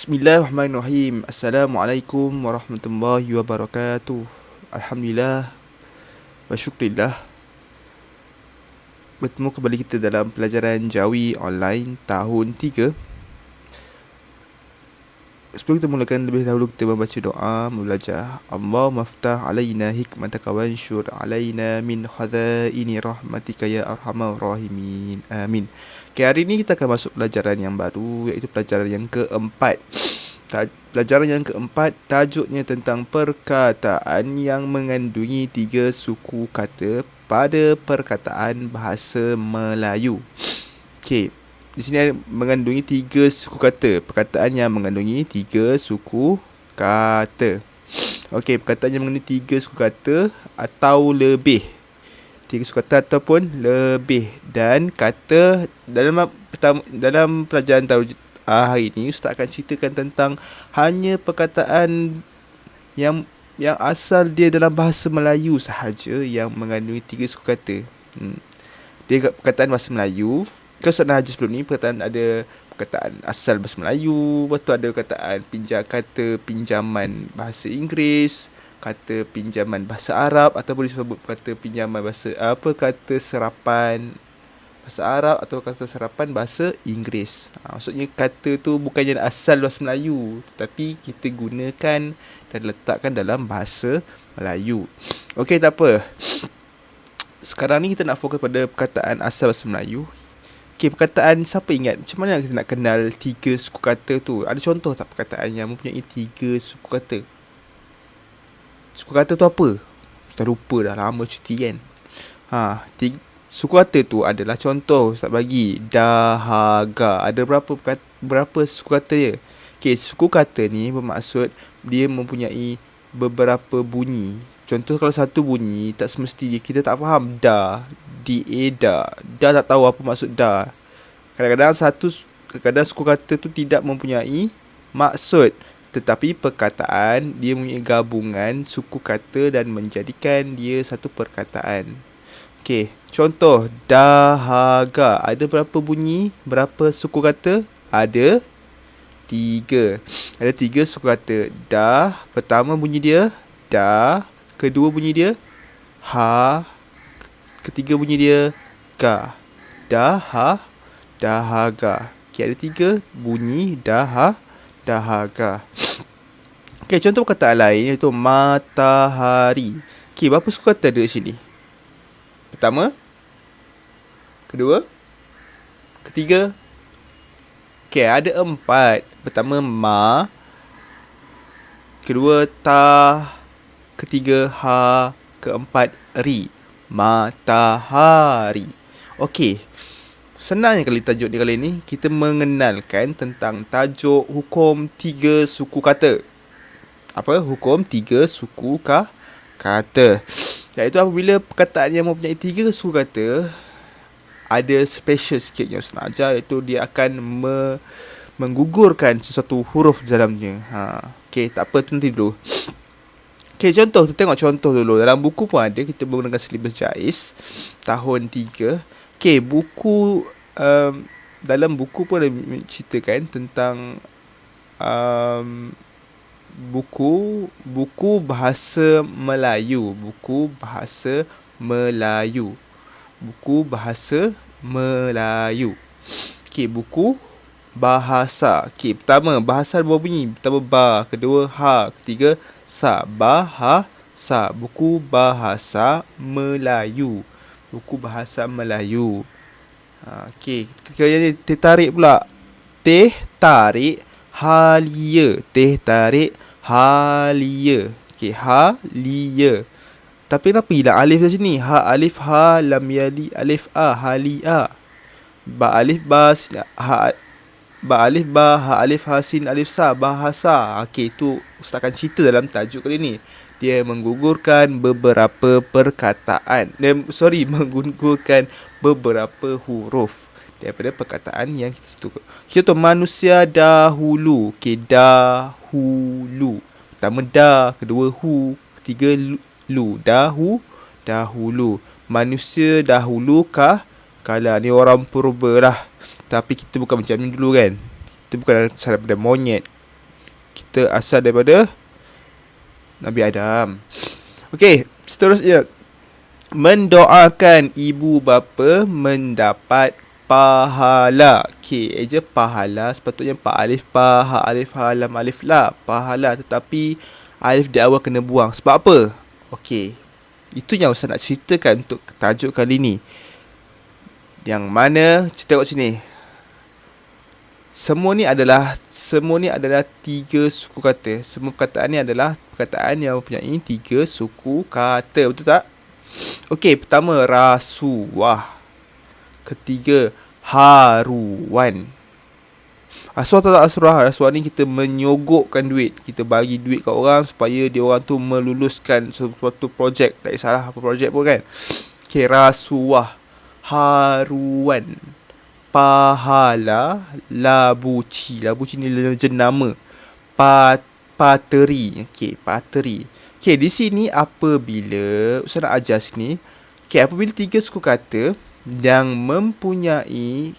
Bismillahirrahmanirrahim. Assalamualaikum warahmatullahi wabarakatuh. Alhamdulillah wa syukrillah. Bertemu kembali kita dalam pelajaran Jawi online tahun 3. Sebelum kita mulakan, lebih dahulu kita membaca doa belajar. Allahumma ftah alaina hikmataka wanshur alaina min khazaini rahmatika ya arhamar rahimin. Amin. Okay, hari ini kita akan masuk pelajaran yang baru, iaitu pelajaran yang keempat. Pelajaran yang keempat tajuknya tentang perkataan yang mengandungi 3 suku kata pada perkataan bahasa Melayu. Okey, di sini mengandungi 3 suku kata. Perkataan yang mengandungi 3 suku kata. Okey, perkataan yang mengandungi 3 suku kata atau lebih. 3 suku kata ataupun lebih. Dan kata dalam pelajaran hari ini, Ustaz akan ceritakan tentang hanya perkataan yang asal dia dalam bahasa Melayu sahaja yang mengandungi 3 suku kata. Dia perkataan bahasa Melayu. Kalau Ustaz dah ajar sebelum ni, ada perkataan asal bahasa Melayu, lepas tu ada perkataan kata pinjaman bahasa Inggeris, kata pinjaman bahasa Arab, ataupun disebut kata pinjaman bahasa kata serapan bahasa Arab atau kata serapan bahasa Inggeris. Maksudnya kata tu bukannya asal bahasa Melayu, tetapi kita gunakan dan letakkan dalam bahasa Melayu. Okey, tak apa. Sekarang ni kita nak fokus pada perkataan asal bahasa Melayu. Okey, perkataan, siapa ingat macam mana kita nak kenal 3 suku kata tu? Ada contoh tak perkataan yang mempunyai 3 suku kata? Suku kata tu apa? Kita lupa dah, lama cuti kan. Suku kata tu adalah, contoh Ustaz bagi, dahaga. Ada berapa suku kata dia? Okey, suku kata ni bermaksud dia mempunyai beberapa bunyi. Contoh kalau satu bunyi, tak semestinya kita tak faham da, da. Da tak tahu apa maksud da. Kadang-kadang suku kata tu tidak mempunyai maksud, tetapi perkataan dia mempunyai gabungan suku kata dan menjadikan dia satu perkataan. Okey, contoh dahaga. Ada berapa bunyi? Berapa suku kata? Ada 3. Ada 3 suku kata. Dah, pertama bunyi dia da, kedua bunyi dia ha, ketiga bunyi dia ga. Dahaga. Okey, ada 3 bunyi dahaga. Okey, contoh perkataan lain iaitu matahari. Okey, berapa suku kata ada di sini? Pertama, kedua, ketiga. Okey, ada 4. Pertama ma, kedua ta, ketiga ha, keempat ri. Matahari. Okey, senangnya kali tajuk ni kali ni. Kita mengenalkan tentang tajuk hukum 3 suku kata. Apa? Hukum 3 suku kata. Iaitu apabila perkataan yang mempunyai 3 suku kata, ada special sikit yang saya nak ajar, iaitu dia akan menggugurkan sesuatu huruf di dalamnya. Okey, tak apa, tu nanti dulu. Okey, contoh, kita tengok contoh dulu. Dalam buku pun ada, kita menggunakan silibus JAIS tahun 3. Okey, buku dalam buku pun ada menceritakan tentang buku bahasa Melayu. Buku bahasa Melayu. Okey, buku bahasa. Okey, pertama bahasa berapa bunyi? Pertama ba, kedua ha, ketiga sa. Bahasa. Buku bahasa Melayu. Buku bahasa Melayu. Okey, kita tarik pula. Teh tarik halia. Teh tarik halia. Okey, halia. Tapi kenapa hilang alif di sini? Ha alif ha lam yali alif a halia. Ba alif ba ha, ba alif ba ha alif ha sin alif sa, bahasa. Okey, itu Ustaz akan cerita dalam tajuk kali ni. Dia menggugurkan beberapa perkataan. Menggugurkan beberapa huruf daripada perkataan yang kita tutup. Contoh manusia dahulu. Okey, dahulu. Pertama da, kedua hu, ketiga lu. Dahulu. Manusia dahulu kala. Ni orang purba lah. Tapi kita bukan macam ni dulu kan. Kita bukan daripada monyet. kita asal daripada Nabi Adam. Okey, seterusnya. Mendoakan ibu bapa mendapat pahala. Okey, eja pahala sepatutnya alif pa ha alif ha lam alif la, pahala, tetapi alif di awal kena buang. Sebab apa? Okey. Itu yang Ustaz nak ceritakan untuk tajuk kali ni. Yang mana kita tengok sini. Semua ni adalah 3 suku kata. Semua perkataan ni adalah perkataan yang mempunyai 3 suku kata. Betul tak? Okey, pertama rasuah. Ketiga haruan. Rasuah tak rasuah? Rasuah ni kita menyogokkan duit. Kita bagi duit kat orang supaya dia orang tu meluluskan sesuatu projek. Tak kisahlah apa projek pun kan. Okey, rasuah. Haruan. Pahala. Labuci. Labuci ni jenama. Pateri. Okey, pateri. Okey, di sini apabila Ustaz nak ajar sini. Okey, apabila 3 suku kata yang mempunyai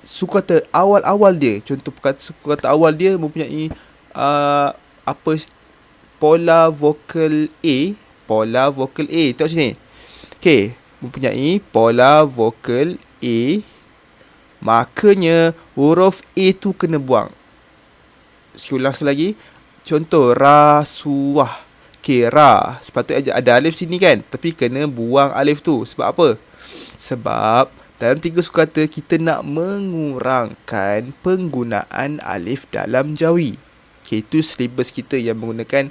suku kata awal-awal dia. Contoh suku kata awal dia mempunyai pola vokal A. Pola vokal A. Tengok sini. Okey, mempunyai pola vokal A. Makanya huruf A tu kena buang. Ulang sekali lagi. Contoh rasuah. Okay, ra. Sepatutnya ada alif sini kan. Tapi kena buang alif tu. Sebab apa? Sebab dalam 3 suku kata kita nak mengurangkan penggunaan alif dalam jawi. Okay, itu silibus kita yang menggunakan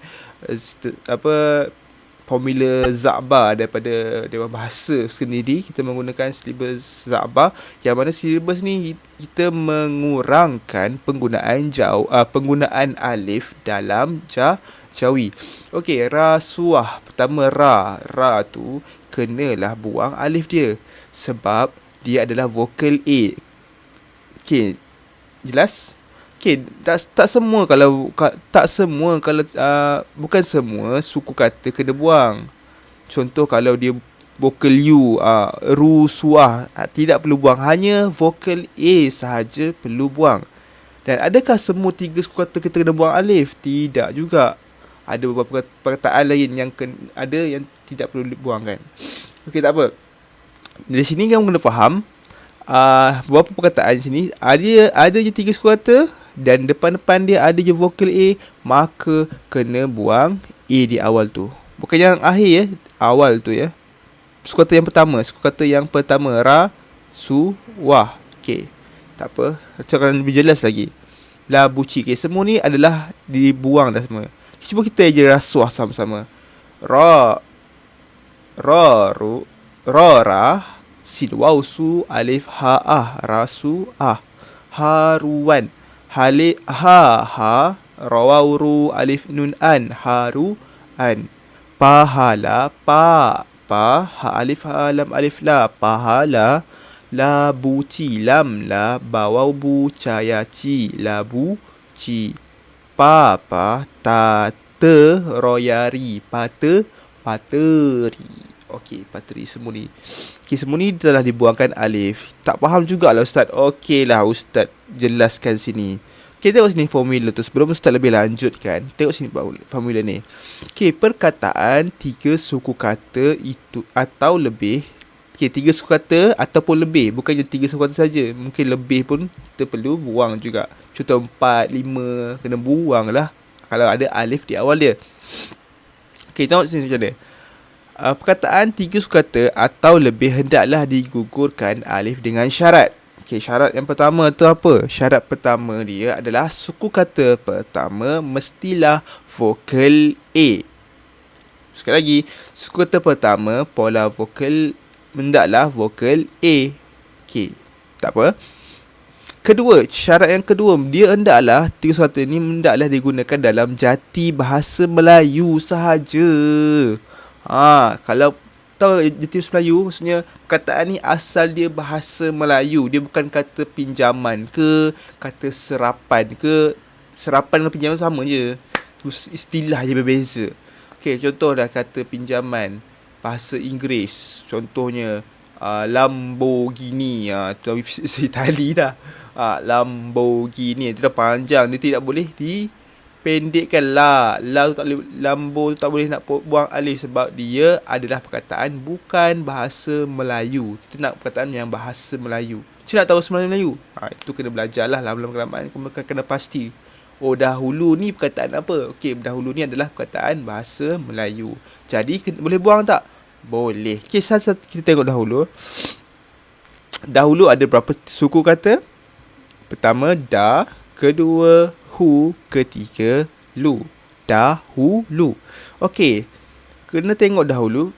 formula Za'ba daripada Dewan Bahasa sendiri. Kita menggunakan silibus Za'ba. Yang mana silibus ni kita mengurangkan penggunaan alif dalam jawi. Okey, rasuah. Pertama ra. Ra tu kenalah buang alif dia. Sebab dia adalah vokal A. Okey, jelas? Okey, tak semua kalau bukan semua suku kata kena buang. Contoh kalau dia vokal U, rusuah, tidak perlu buang. Hanya vokal A sahaja perlu buang. Dan adakah semua 3 suku kata kita kena buang alif? Tidak juga. Ada beberapa perkataan lain yang ada yang tidak perlu dibuangkan. Okey, tak apa. Dari sini kamu kena faham beberapa perkataan sini ada je 3 suku kata dan depan-depan dia ada je vokal A, maka kena buang A di awal tu. Bukan yang akhir ya, awal tu ya. Suku kata yang pertama ra, su, wah. Okey, tak apa. Saya akan lebih jelas lagi. Labuci. Okey, semua ni adalah dibuang dah semua. Cuba kita je rasuah sama-sama. Ra, ru, ra, sin, waw, su, alif, ha, rasu, haruan, ha, rawaw, ru, alif, nun, an, haruan, pahala, pa, ha, alif, ha, lam, alif, la, pahala, labuci, lam, la, bawaw, bu, caya, ci, labuci, papa, tate, royari, pateri. Okey, pateri semua ni. Okey, semua ni telah dibuangkan alif. Tak faham jugalah Ustaz. Okeylah Ustaz jelaskan sini. Okey, tengok sini formula tu. Sebelum Ustaz lebih lanjutkan, tengok sini formula ni. Okey, perkataan 3 suku kata itu atau lebih. Okey, 3 suku kata ataupun lebih. Bukannya 3 suku kata saja. Mungkin lebih pun kita perlu buang juga. Contoh 4, 5, kena buang lah kalau ada alif di awal dia. Okey, tengok sini macam mana. Perkataan 3 suku kata atau lebih hendaklah digugurkan alif dengan syarat. Okey, syarat yang pertama tu apa? Syarat pertama dia adalah suku kata pertama mestilah vokal A. Sekali lagi, suku kata pertama pola vokal hendaklah vokal A. Okey, tak apa. Kedua, syarat yang kedua, dia hendaklah 3 suku kata ni hendaklah digunakan dalam jati bahasa Melayu sahaja. Kalau tahu jati bahasa Melayu, maksudnya perkataan ni asal dia bahasa Melayu. Dia bukan kata pinjaman ke, kata serapan ke. Serapan dan pinjaman sama je. Istilah je berbeza. Okey, contoh dah kata pinjaman bahasa Inggeris. Contohnya Lamborghini. Itu Itali dah. Lamborghini. Itu dah panjang. Dia tidak boleh pendekkan la. La tu tak boleh, lambo tu tak boleh nak buang alif sebab dia adalah perkataan bukan bahasa Melayu. Kita nak perkataan yang bahasa Melayu. Cik nak tahu sebenarnya Melayu? Itu kena belajar lah lama-lama kelamaan. Kamu kena pasti. Oh, dahulu ni perkataan apa? Okey, dahulu ni adalah perkataan bahasa Melayu. Jadi, boleh buang tak? Boleh. Okey, kita tengok dahulu. Dahulu ada berapa suku kata? Pertama, da. Kedua, hu. Ketiga, lu. Dahulu. Okey, kena tengok dahulu.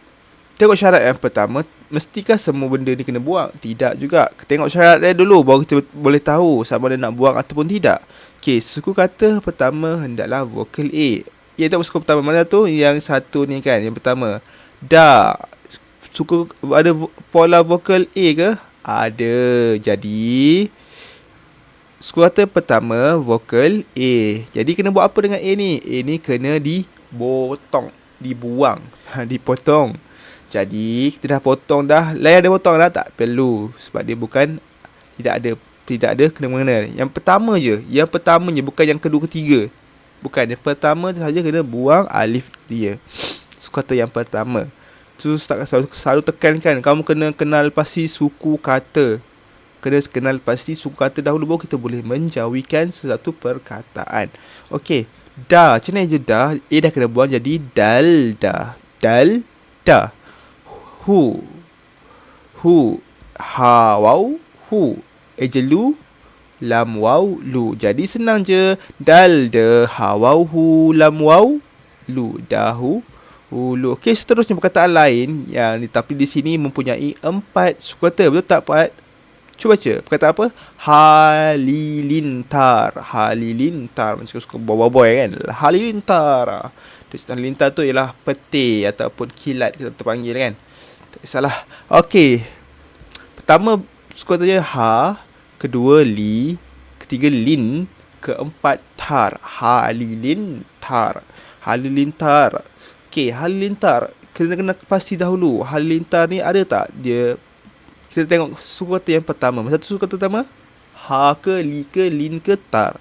Tengok syarat yang pertama. Mestikah semua benda ni kena buang? Tidak juga. Tengok syarat dia dulu baru kita boleh tahu sama ada nak buang ataupun tidak. Okey, suku kata pertama hendaklah vokal A. Ya, tengok suku pertama mana tu? Yang satu ni kan, yang pertama. Da. Suku ada pola vokal A ke? Ada. Jadi suku kata pertama vokal A. Jadi kena buat apa dengan A ni? A ni kena dipotong, dibuang, dipotong. Jadi kita dah potong dah. Lain ada potong dah? Tak perlu. Sebab dia bukan, tidak ada kena-mengena. Yang pertama je. Yang pertama je. Bukan yang kedua ketiga. Bukan. Yang pertama saja kena buang alif dia. Kata yang pertama. Tu selalu tekankan. Kamu kena kenal pasti suku kata. Kena kenal pasti suku kata dahulu baru kita boleh menjawikan sesuatu perkataan. Okey. Da. Macam mana je da? A dah kena buang jadi dal da. Dal da. Hu. Ha waw. Hu. Ejelu. Lam waw lu. Jadi senang je. Dal de. Ha waw hu. Lam waw lu. Dahu. Lu. Okey, seterusnya perkataan lain yang tapi di sini mempunyai 4 suku kata. Betul tak, Pak? Cuba baca. Perkataan apa? Halilintar. Halilintar. Macam suka boy kan? Halilintar. Halilintar tu ialah peti ataupun kilat kita terpanggil kan? Tak kisahlah. Okey. Pertama suku katanya ha, kedua li, ketiga lin, keempat tar. Halilintar. Halilintar. Okey, halilintar. Kena pasti dahulu. Halilintar ni ada tak dia? Kita tengok suku kata yang pertama. Satu suku kata pertama. Ha ke, li ke, lin ke, tar.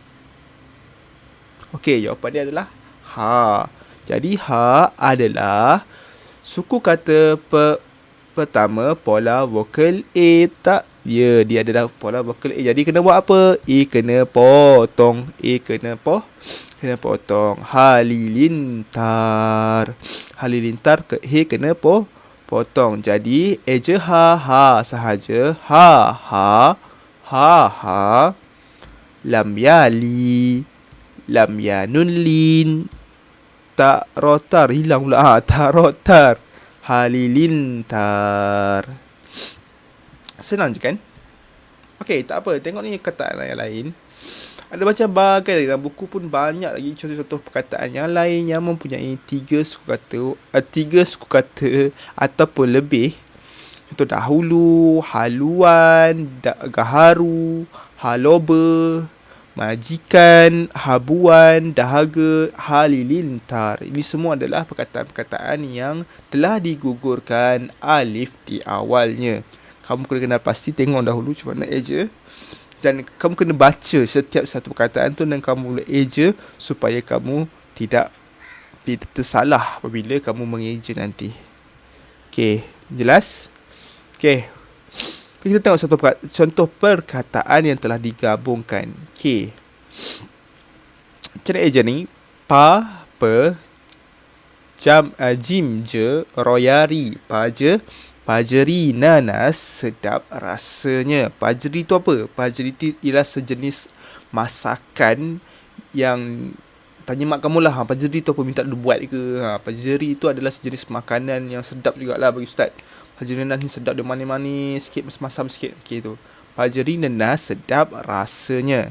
Okey, jawapan dia adalah ha. Jadi ha adalah suku kata pertama pola vokal A. Tak? Ya, dia adalah pola vokal A. Jadi kena buat apa? A kena potong. A kena potong. Halilintar. Halilintar ke he kena potong. Jadi eja ha sahaja. Ha. Lam yali. Lam yanun lin. Tak rotar. Hilang pula. Tak rotar. Halilintar. Senang je kan? Okey, tak apa. Tengok ni kataan yang lain. Ada macam bagai dalam buku pun banyak lagi contoh-contoh perkataan yang lain yang mempunyai 3 suku kata ataupun lebih. Contoh dahulu, haluan, gaharu, haloba, majikan, habuan, dahaga, halilintar. Ini semua adalah perkataan-perkataan yang telah digugurkan alif di awalnya. Kamu kena pasti tengok dahulu macam mana eja. Dan kamu kena baca setiap satu perkataan tu dan kamu boleh eja supaya kamu tidak tersalah apabila kamu mengeja nanti. Okey, jelas? Okey. Kita tengok satu contoh perkataan yang telah digabungkan. Okey. Macam mana eja ni? Pa, pe, jam, jim, je, royari, paje, pajeri, nanas, sedap rasanya. Pajeri tu apa? Pajeri tu ialah sejenis masakan yang tanya mak kamu lah. Pajeri tu apa? Minta dia buat ke? Pajeri tu adalah sejenis makanan yang sedap jugalah bagi Ustaz. Pajeri nanas ni sedap, dia manis-manis sikit, masam-masam sikit. Okey tu. Pajeri nanas, sedap rasanya.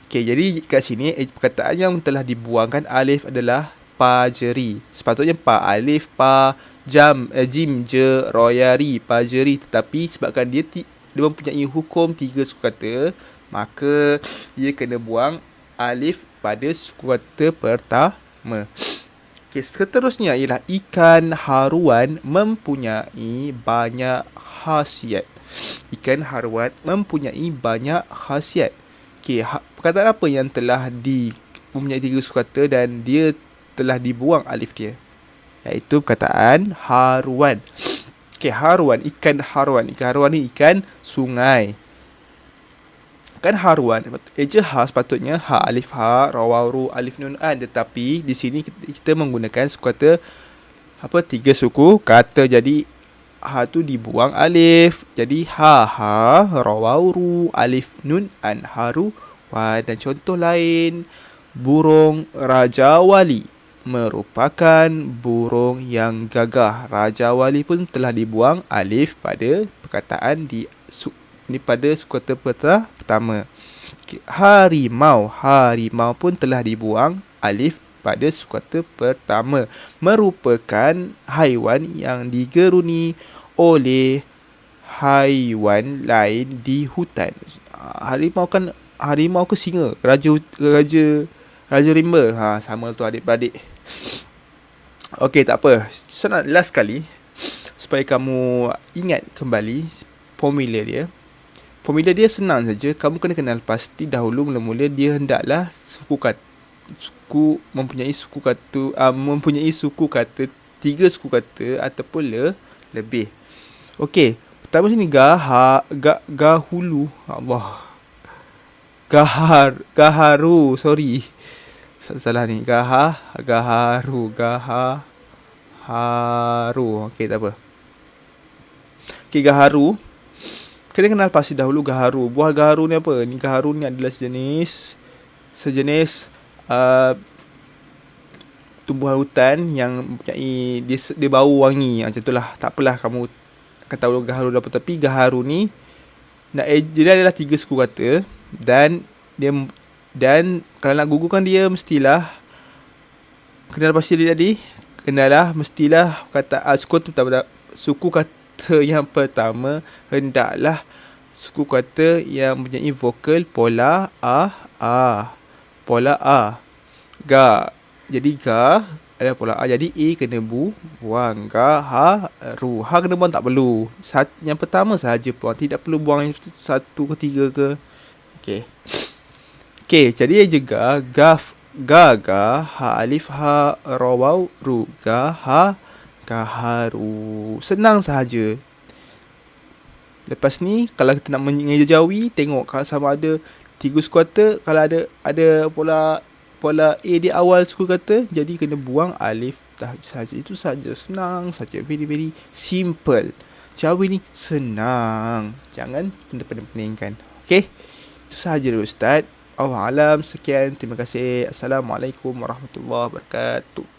Okey, jadi kat sini perkataan yang telah dibuangkan alif adalah pajeri. Sepatutnya pa alif, pa, jam, jim, je, royari, pajeri. Tetapi sebabkan dia mempunyai hukum 3 suku kata, maka dia kena buang alif pada suku kata pertama. Okay, seterusnya ialah ikan haruan mempunyai banyak khasiat. Ikan haruan mempunyai banyak khasiat. Okay, perkataan apa yang telah mempunyai 3 suku kata dan dia telah dibuang alif dia, iaitu perkataan haruan. Okey, haruan, ikan haruan. Ikan haruan ni ikan sungai. Kan haruan, eja ha sepatutnya ha alif ha, ra waw ru alif nun an, tetapi di sini kita menggunakan suku kata apa 3 suku kata, jadi ha tu dibuang alif, jadi ha ra waw ru alif nun an haru wa. Dan contoh lain, burung Raja Wali merupakan burung yang gagah. Raja Wali pun telah dibuang alif pada perkataan pada suku kata pertama. Harimau pun telah dibuang alif pada suku kata pertama. Merupakan haiwan yang digeruni oleh haiwan lain di hutan. Harimau ke singa? Raja rimba. Sama tu adik-beradik. Okey, tak apa. Last kali supaya kamu ingat kembali formula dia. Formula dia senang saja. Kamu kena kenal pasti dahulu mula-mula dia hendaklah mempunyai suku kata 3 suku kata ataupun lebih. Okey, pertama sini gahulu. Allah. Gaharu, sorry. Salah ni. Gaharu. Okey, tak apa. Okey, gaharu. Kena kenal pasti dahulu gaharu. Buah gaharu ni apa? Ni gaharu ni adalah sejenis tumbuhan hutan yang mempunyai dia bau wangi. Macam itulah. Tak apalah kamu akan tahu gaharu apa. Tapi gaharu ni dia adalah 3 suku kata dan kalau nak gugurkan dia mestilah kenal pasti dia tadi. Mestilah kata suku kata yang pertama hendaklah suku kata yang mempunyai vokal pola a. Pola a. Ga. Jadi ga ada pola a. Jadi a kena buang. Ga, ha, ru. Ha kena buang tak perlu. Yang pertama sahaja buang. Tidak perlu buang yang 1 ke 3 ke. Okey, jadi juga ga, ha alif ha ra waw ru. Ga, ha, gaharu. Senang sahaja. Lepas ni kalau kita nak mengejawi, tengok kalau sama ada 3 suku kata, kalau ada pola a di awal suku kata, jadi kena buang alif dah saja. Itu saja, senang saja, very very simple. Jawi ni senang. Jangan pening-peningkan. Okey. Itu sahaja dulu Ustaz. Allah alam, sekian, terima kasih. Assalamualaikum warahmatullahi wabarakatuh.